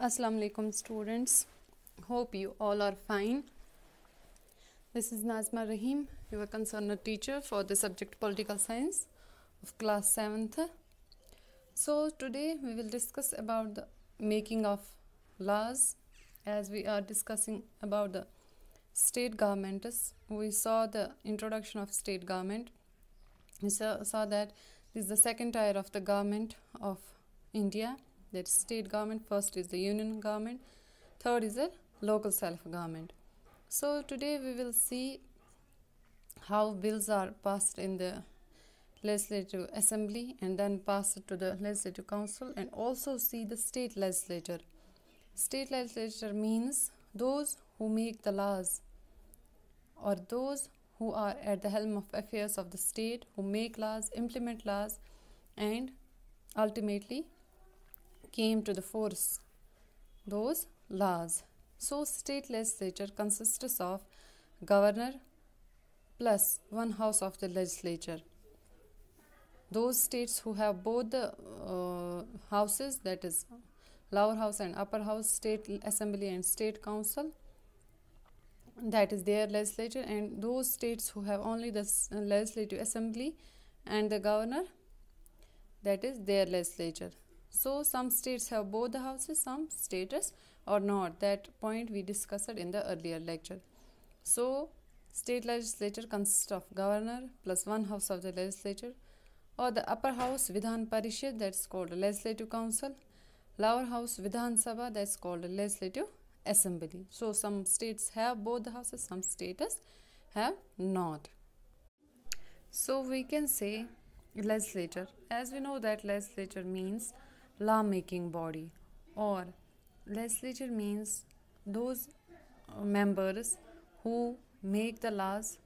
Assalamu alaikum students. Hope you all are fine. This is Nazima Rahim, your concerned teacher for the subject Political Science of class 7th. So today we will discuss about the making of laws. As we are discussing about the state governments, we saw the introduction of state government. We saw that this is the second tier of the government of India. That state government. First is the union government, third is the local self-government. So today we will see how bills are passed in the legislative assembly and then passed to the legislative council, and also see the state legislature. State legislature means those who make the laws, or those who are at the helm of affairs of the state, who make laws, implement laws, and ultimately came to the force those laws. So state legislature consists of governor plus one house of the legislature. Those states who have both the houses, that is lower house and upper house, state assembly and state council, that is their legislature. And those states who have only the legislative assembly and the governor, that is their legislature. So some states have both the houses, some states or not. That point we discussed in the earlier lecture. So state legislature consists of governor plus one house of the legislature, or the upper house Vidhan Parishad, that's called legislative council, lower house Vidhan Sabha, that's called legislative assembly. So some states have both the houses, some states have not. So we can say legislature, as we know that legislature means law-making body, or legislature means those members who make the laws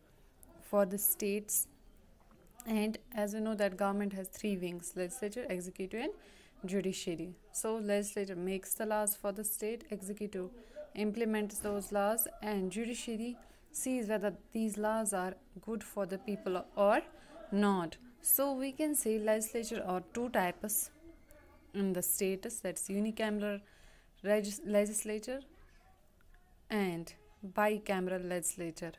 for the states. And as we know that government has three wings: legislature, executive, and judiciary. So legislature makes the laws for the state, executive implements those laws, and judiciary sees whether these laws are good for the people or not. So we can say legislature are two types in the states, that's unicameral legislature and bicameral legislature.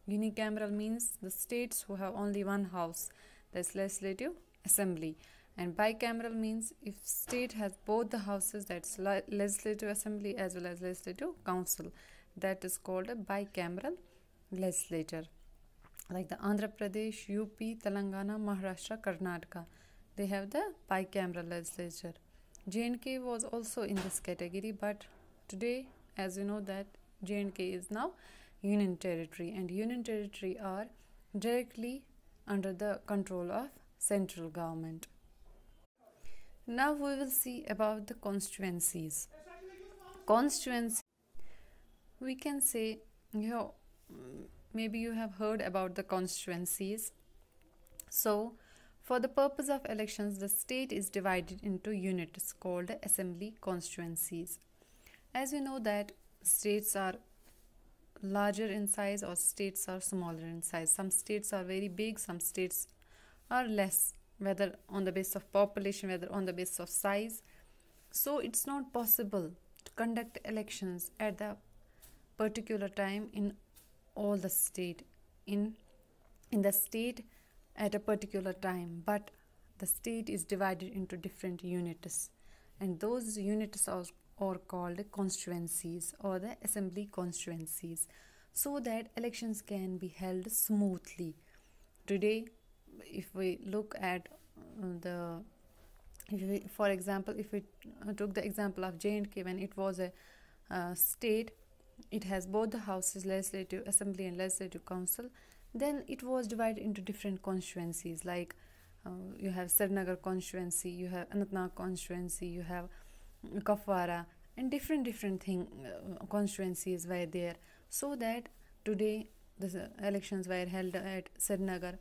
Unicameral means the states who have only one house, that's legislative assembly, and bicameral means if state has both the houses, that's legislative assembly as well as legislative council, that is called a bicameral legislature. Like the Andhra Pradesh, UP, Telangana, Maharashtra, Karnataka, they have the bicameral legislature. J&K was also in this category, but today, as you know, that J&K is now union territory, and union territory are directly under the control of central government. Now we will see about the constituencies. Constituency, we can say, maybe you have heard about the constituencies. So for the purpose of elections, the state is divided into units called assembly constituencies. As we know that states are larger in size or states are smaller in size. Some states are very big, some states are less, whether on the basis of population, whether on the basis of size. So it's not possible to conduct elections at the particular time in all the state, in the state at a particular time, but the state is divided into different units, and those units are called constituencies or the assembly constituencies, so that elections can be held smoothly. Today, if we look at for example, if we took the example of J&K, when it was a state, it has both the houses, legislative assembly and legislative council, then it was divided into different constituencies. Like you have Srinagar constituency, you have Anantnag constituency, you have Kupwara, and different constituencies were there. So that today the elections were held at Srinagar,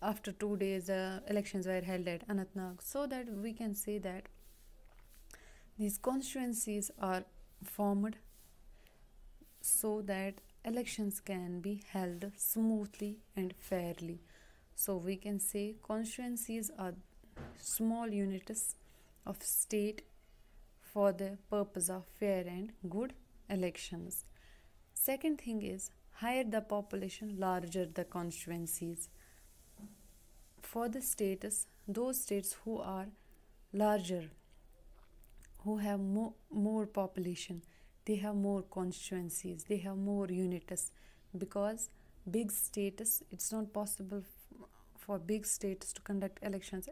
after 2 days the elections were held at Anantnag. So that we can say that these constituencies are formed so that elections can be held smoothly and fairly. So we can say constituencies are small units of state for the purpose of fair and good elections. Second thing is, higher the population, larger the constituencies. For the status, those states who are larger, who have more population, they have more constituencies, they have more units, because big status, it's not possible for big states to conduct elections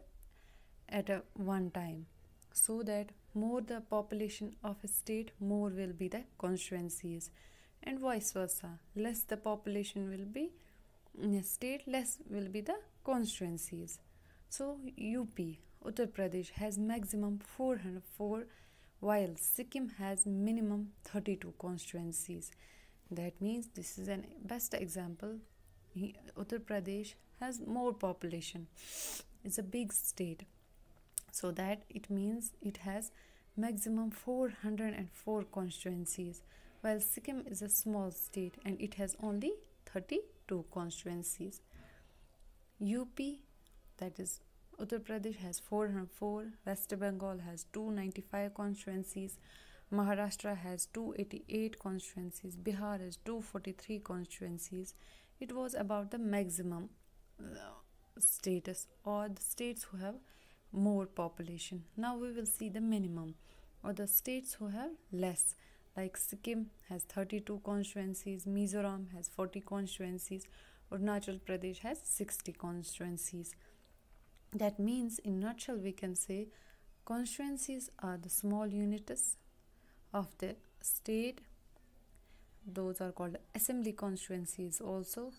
at one time. So that more the population of a state, more will be the constituencies, and vice versa. Less the population will be in a state, less will be the constituencies. So UP, Uttar Pradesh, has maximum 404, while Sikkim has minimum 32 constituencies. That means this is an best example. Uttar Pradesh has more population. It's a big state. So that it means it has maximum 404 constituencies, while Sikkim is a small state and it has only 32 constituencies. UP, that is Uttar Pradesh, has 404, West Bengal has 295 constituencies, Maharashtra has 288 constituencies, Bihar has 243 constituencies. It was about the maximum status, or the states who have more population. Now we will see the minimum, or the states who have less, like Sikkim has 32 constituencies, Mizoram has 40 constituencies, Arunachal Pradesh has 60 constituencies. That means in nutshell we can say constituencies are the small units of the state. Those are called assembly constituencies also,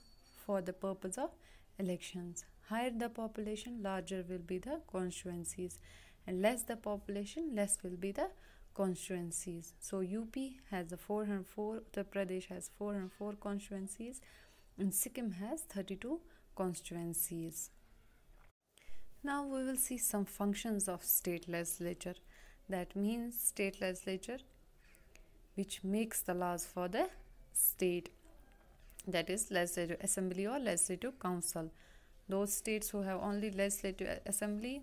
for the purpose of elections. Higher the population, larger will be the constituencies, and less the population, less will be the constituencies. So UP has the 404, Uttar Pradesh has 404 constituencies, and Sikkim has 32 constituencies. Now we will see some functions of state legislature. That means state legislature which makes the laws for the state, that is legislative assembly or legislative council. Those states who have only legislative assembly,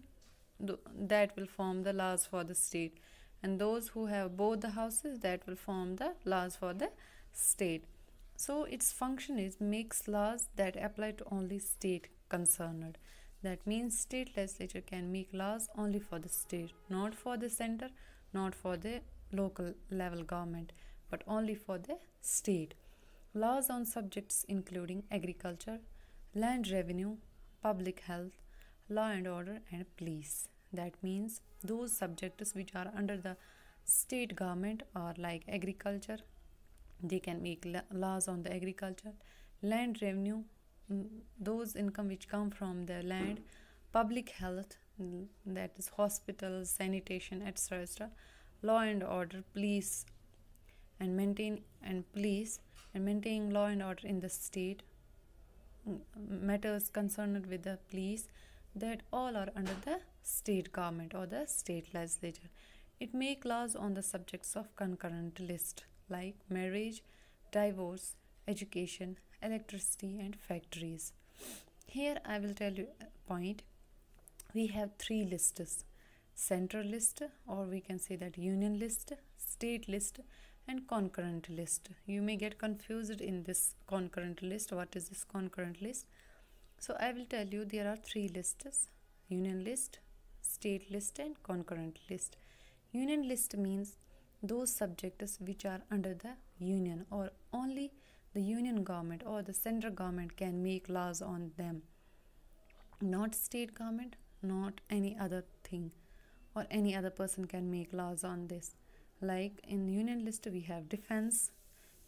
that will form the laws for the state, and those who have both the houses, that will form the laws for the state. So its function is makes laws that apply to only state concerned. That means state legislature can make laws only for the state, not for the center, not for the local level government, but only for the state. Laws on subjects including agriculture, land revenue, public health, law and order, and police. That means those subjects which are under the state government are like agriculture, they can make laws on the agriculture, land revenue, those income which come from the land, public health, that is hospitals, sanitation, etc., law and order, police, and maintaining law and order in the state, matters concerned with the police, that all are under the state government or the state legislature. It make laws on the subjects of concurrent list like marriage, divorce, education, electricity, and factories. Here I will tell you a point. We have three lists: central list, or we can say that union list, state list, and concurrent list. You may get confused in this concurrent list. What is this concurrent list? So I will tell you there are three lists: union list, state list, and concurrent list. Union list means those subjects which are under the union, or only the union government or the central government can make laws on them, not state government, not any other thing, or any other person can make laws on this. Like in union list we have defense,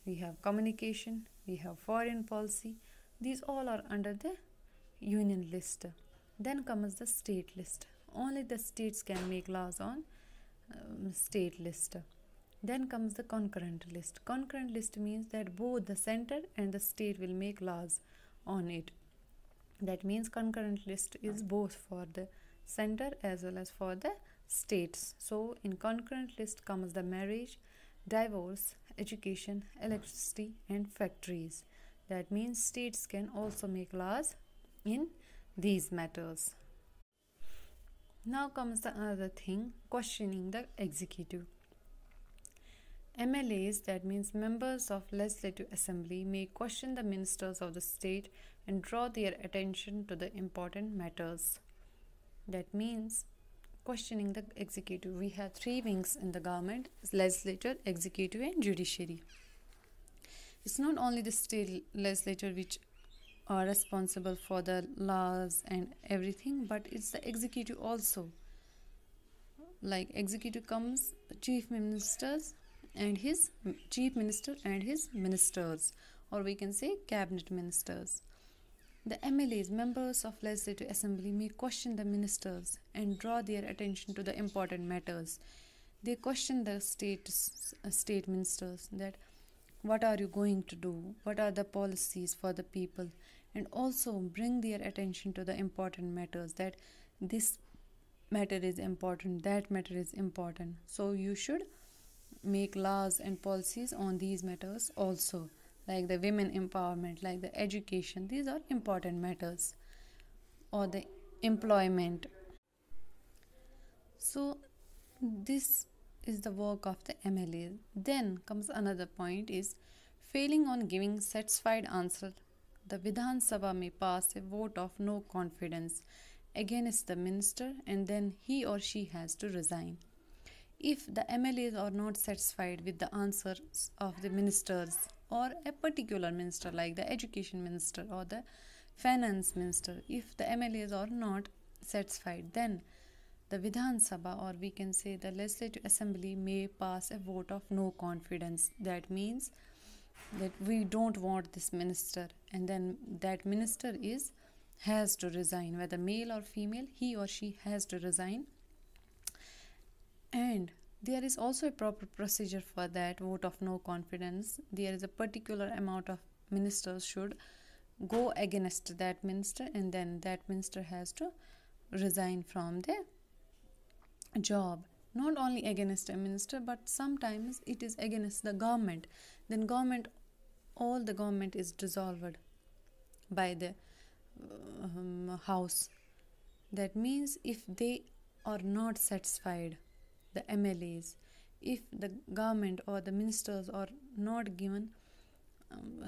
we have communication, we have foreign policy. These all are under the union list. Then comes the state list. Only the states can make laws on state list. Then comes the concurrent list. Concurrent list means that both the center and the state will make laws on it. That means concurrent list is both for the center as well as for the states. So in concurrent list comes the marriage, divorce, education, electricity, and factories. That means states can also make laws in these matters. Now comes the another thing, questioning the executive. MLAs, that means members of legislative assembly, may question the ministers of the state and draw their attention to the important matters. That means questioning the executive. We have three wings in the government: legislature, executive and judiciary. It's not only the state legislature which are responsible for the laws and everything, but it's the executive also. Like executive comes chief ministers and his chief minister and his ministers, or we can say cabinet ministers. The MLAs, members of legislative assembly, may question the ministers and draw their attention to the important matters. They question the state ministers that what are you going to do, what are the policies for the people, and also bring their attention to the important matters, that this matter is important, that matter is important, so you should make laws and policies on these matters also, like the women empowerment, like the education. These are important matters, or the employment. So this is the work of the MLA. Then comes another point is failing on giving satisfied answer, the Vidhan Sabha may pass a vote of no confidence against the minister, and then he or she has to resign. If the MLAs are not satisfied with the answers of the ministers, or a particular minister like the education minister or the finance minister, if the MLAs are not satisfied, then the Vidhan Sabha, or we can say the legislative assembly, may pass a vote of no confidence. That means that we don't want this minister, and then that minister has to resign, whether male or female, he or she has to resign. And there is also a proper procedure for that vote of no confidence. There is a particular amount of ministers should go against that minister, and then that minister has to resign from their job. Not only against a minister, but sometimes it is against the government. Then all the government is dissolved by the house. That means if they are not satisfied, the MLAs, if the government or the ministers are not given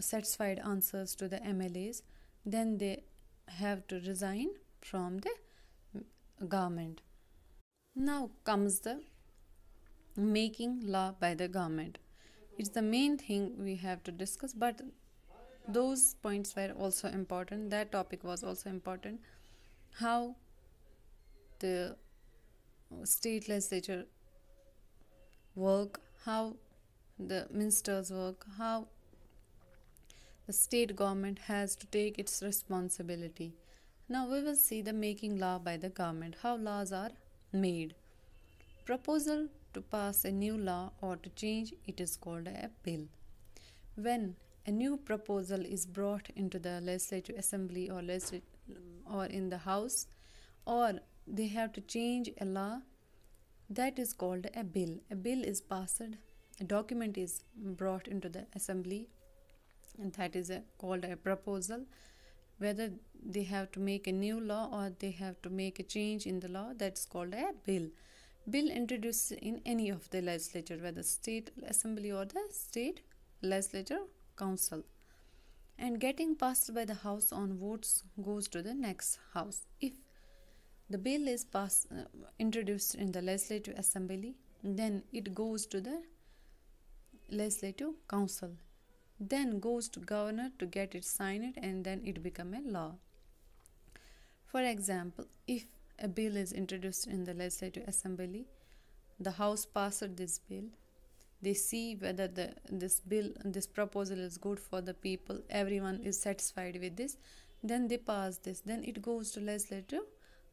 satisfied answers to the MLAs, then they have to resign from the government. Now comes the making law by the government. It's the main thing we have to discuss, but those points were also important. That topic was also important. How the state legislature work, how the ministers work, how the state government has to take its responsibility. Now we will see the making law by the government, how laws are made. Proposal to pass a new law or to change it is called a bill. When a new proposal is brought into the legislative assembly or in the house, or they have to change a law, that is called a bill. A bill is passed, a document is brought into the assembly, and that is called a proposal. Whether they have to make a new law or they have to make a change in the law, that's called a bill. Bill introduced in any of the legislature, whether state assembly or the state legislature council, and getting passed by the house on votes goes to the next house. If the bill is introduced in the legislative assembly, then it goes to the legislative council, then goes to governor to get it signed, and then it become a law. For example, if a bill is introduced in the legislative assembly, the house passed this bill, they see whether this proposal is good for the people, everyone is satisfied with this, then they pass this, then it goes to legislative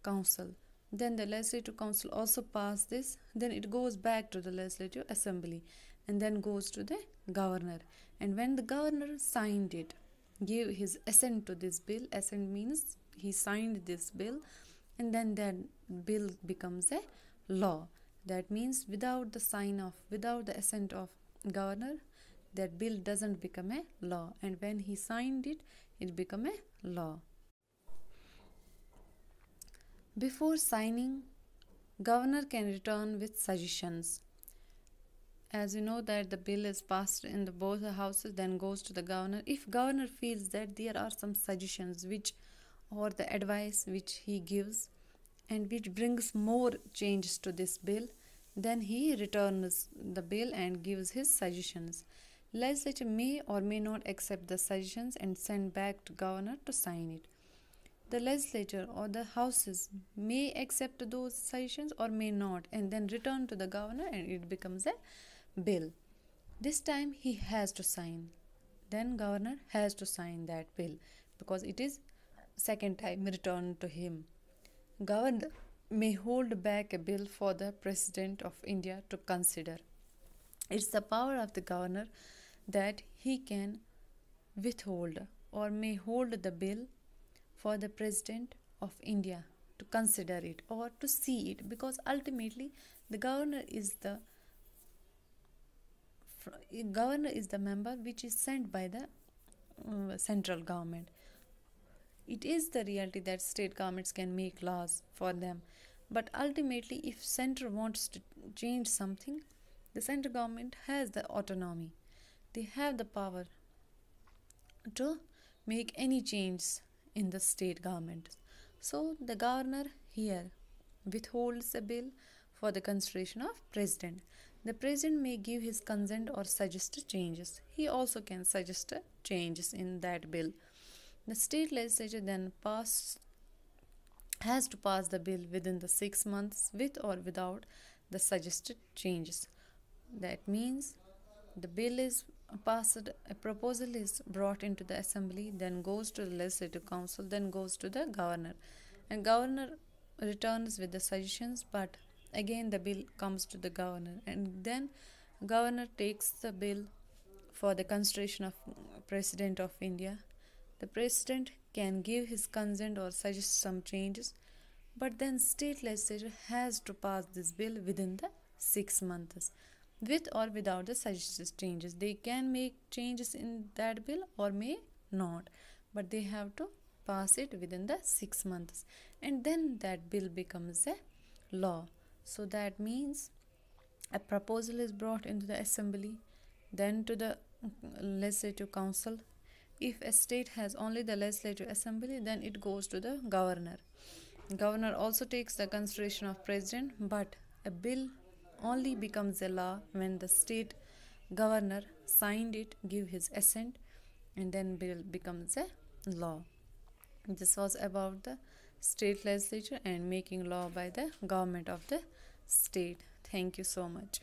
council, then the legislative council also pass this, then it goes back to the legislative assembly, and then goes to the governor. And when the governor signed it, gave his assent to this bill, assent means he signed this bill, and then that bill becomes a law. That means without the assent of governor, that bill doesn't become a law, and when he signed it, it become a law. Before signing, governor can return with suggestions. as you know that the bill is passed in the both the houses, then goes to the governor. If governor feels that there are some suggestions which or the advice which he gives and which brings more changes to this bill, then he returns the bill and gives his suggestions. Legislature may or may not accept the suggestions and send back to governor to sign it. The legislature or the houses may accept those suggestions or may not, and then return to the governor and it becomes a bill. This time he has to sign. Then governor has to sign that bill because it is second time returned to him. Governor may hold back a bill for the President of India to consider. It's the power of the governor that he can withhold or may hold the bill for the President of India to consider it or to see it, because ultimately the governor is the member which is sent by the central government. It is the reality that state governments can make laws for them, but ultimately if center wants to change something, the central government has the autonomy. They have the power to make any change in the state government. So the governor here withholds a bill for the consideration of president. The president may give his consent or suggest changes. He also can suggest changes in that bill. The state legislature then has to pass the bill within the 6 months with or without the suggested changes. That means the bill is passed, a proposal is brought into the assembly, then goes to the legislative council, then goes to the governor, and governor returns with the suggestions, but again the bill comes to the governor, and then governor takes the bill for the consideration of President of India. The president can give his consent or suggest some changes, but then state legislature has to pass this bill within the 6 months with or without the suggested changes. They can make changes in that bill or may not, but they have to pass it within the 6 months, and then that bill becomes a law. So that means a proposal is brought into the assembly, then to the legislative council. If a state has only the legislative assembly, then it goes to the governor. Governor also takes the consideration of president, but a bill only becomes a law when the state governor signed it, give his assent, and then bill becomes a law. This was about the state legislature and making law by the government of the state. Thank you so much.